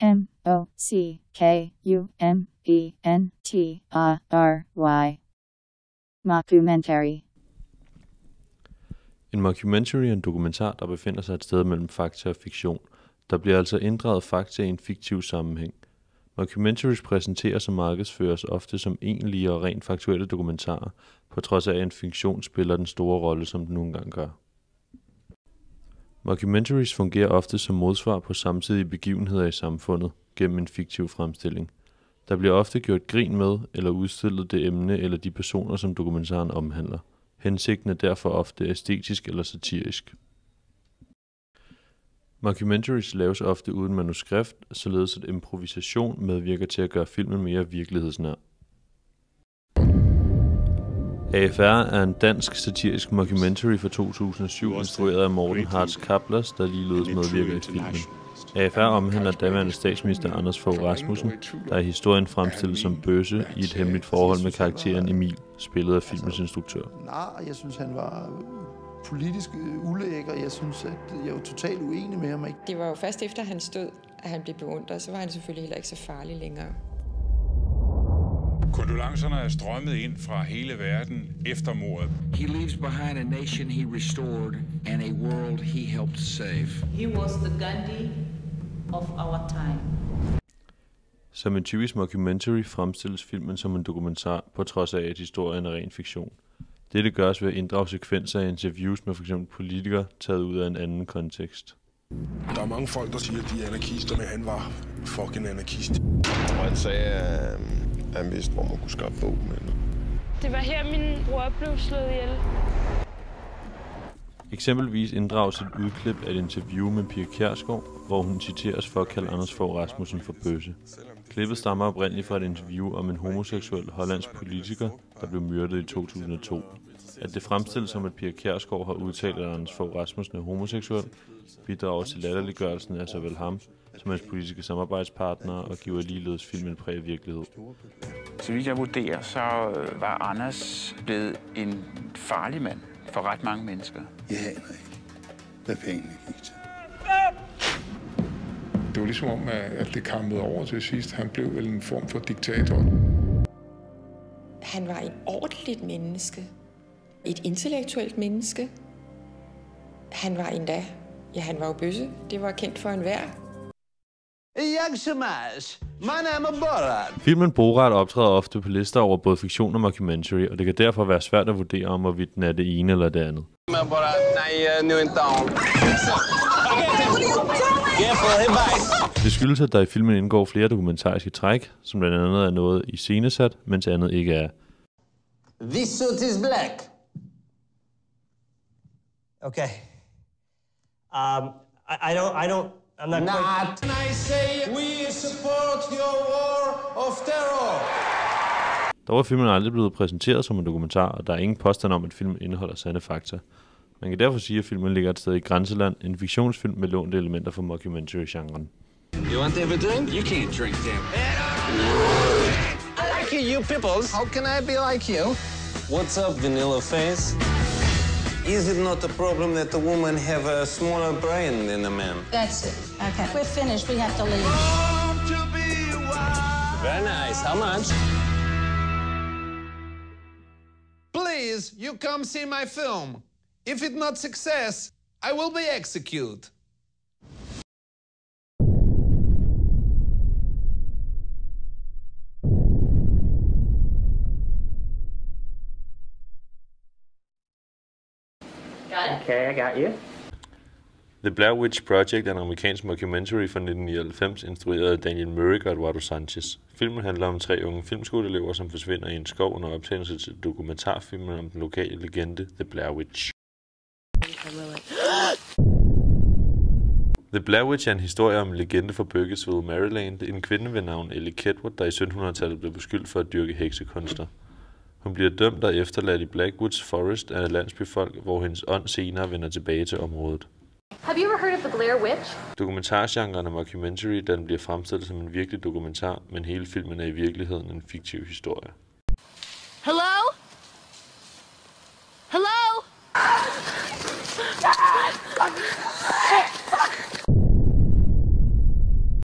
Mockumentary. Mockumentary. En mockumentary er en dokumentar, der befinder sig et sted mellem fakta og fiktion. Der bliver altså inddraget fakta i en fiktiv sammenhæng. Mockumentaries præsenteres og markedsføres ofte som egentlige og rent faktuelle dokumentarer, på trods af at en fiktion spiller den store rolle, som den nogle gange gør. Mockumentaries fungerer ofte som modsvar på samtidige begivenheder i samfundet gennem en fiktiv fremstilling. Der bliver ofte gjort grin med eller udstillet det emne eller de personer, som dokumentaren omhandler. Hensigten er derfor ofte æstetisk eller satirisk. Mockumentaries laves ofte uden manuskript, således at improvisation medvirker til at gøre filmen mere virkelighedsnær. AFR er en dansk satirisk mockumentary fra 2007, instrueret af Morten Hartz Kaplers, der ligeledes medvirker i filmen. AFR omhandler daværende statsminister Anders Fogh Rasmussen, der i historien fremstilles som bøsse i et hemmeligt forhold med karakteren Emil, spillet af filmens instruktør. Jeg synes, han var politisk ulækker. Jeg synes, at jeg var totalt uenig med ham. Det var jo først efter hans død, at han blev beundret, så var han selvfølgelig heller ikke så farlig længere. Kondolencerne er strømmet ind fra hele verden efter mordet. He leaves behind a nation he restored and a world he helped save. He was the Gandhi of our time. Som en typisk mockumentary fremstilles filmen som en dokumentar, på trods af at historien er ren fiktion. Dette gøres ved at inddrage sekvenser af interviews med f.eks. politikere taget ud af en anden kontekst. Der er mange folk, der siger, at de er anarkister, men han var fucking anarkist. Og han sagde, at han vidste, hvor man kunne skaffe våben. Det var her, min bror blev slået ihjel. Eksempelvis inddrages et udklip af et interview med Pia Kjærsgaard, hvor hun citeres for at kalde Anders Fogh Rasmussen for bøsse. Klippet stammer oprindeligt fra et interview om en homoseksuel hollandsk politiker, der blev myrdet i 2002. At det fremstilles som, at Pia Kjærsgaard har udtalt, at Anders Fogh Rasmussen er homoseksuel, bidrager til latterliggørelsen af såvel ham som hans politiske samarbejdspartnere og giver ligeledes filmen en præget virkelighed. Så vidt jeg vurderer, så var Anders blevet en farlig mand for ret mange mennesker. Jeg aner ikke, hvad pengene gik til. Det var ligesom om, at det kampede over til sidst. Han blev vel en form for diktator. Han var et ordentligt menneske. Et intellektuelt menneske. Han var endda, han var jo bøsse. Det var kendt for enhver. Filmen Borat optræder ofte på lister over både fiktion og mockumentary, og det kan derfor være svært at vurdere om, hvorvidt den er det ene eller det andet. Det skyldes, at der i filmen indgår flere dokumentariske træk, som blandt andet er noget iscenesat, mens andet ikke er. This suit is black. Okay. I'm not quite... I say we support your war of terror. Dog er filmen aldrig blevet præsenteret som en dokumentar, og der er ingen påstand om, at filmen indeholder sande fakta. Man kan derfor sige, at filmen ligger et sted i grænseland, en fiktionsfilm med lånte elementer fra mockumentary-genren. You want to have a drink? You can't drink, damn. I like you peoples. How can I be like you? What's up, vanilla face? Is it not a problem that a woman have a smaller brain than a man? That's it. Okay, we're finished. We have to leave. Very nice. How much? Please, you come see my film. If it's not success, I will be executed. Okay, I got you. The Blair Witch Project er en amerikansk mockumentary fra 1999, instrueret af Daniel Myrick og Eduardo Sanchez. Filmen handler om 3 unge filmskoleelever, som forsvinder i en skov under optagelse til dokumentarfilmen om den lokale legende The Blair Witch. The Blair Witch er en historie om en legende fra Burkittsville, Maryland, en kvinde ved navn Ellie Kedward, der i 1700-tallet blev beskyldt for at dyrke heksekunster. Hun bliver dømt og efterladt i Blackwoods Forest af landsbyfolk, hvor hendes ånd senere vender tilbage til området. Have you ever heard of the Blair Witch? Dokumentargenren er mockumentary, da den bliver fremstillet som en virkelig dokumentar, men hele filmen er i virkeligheden en fiktiv historie. Hello? Hello?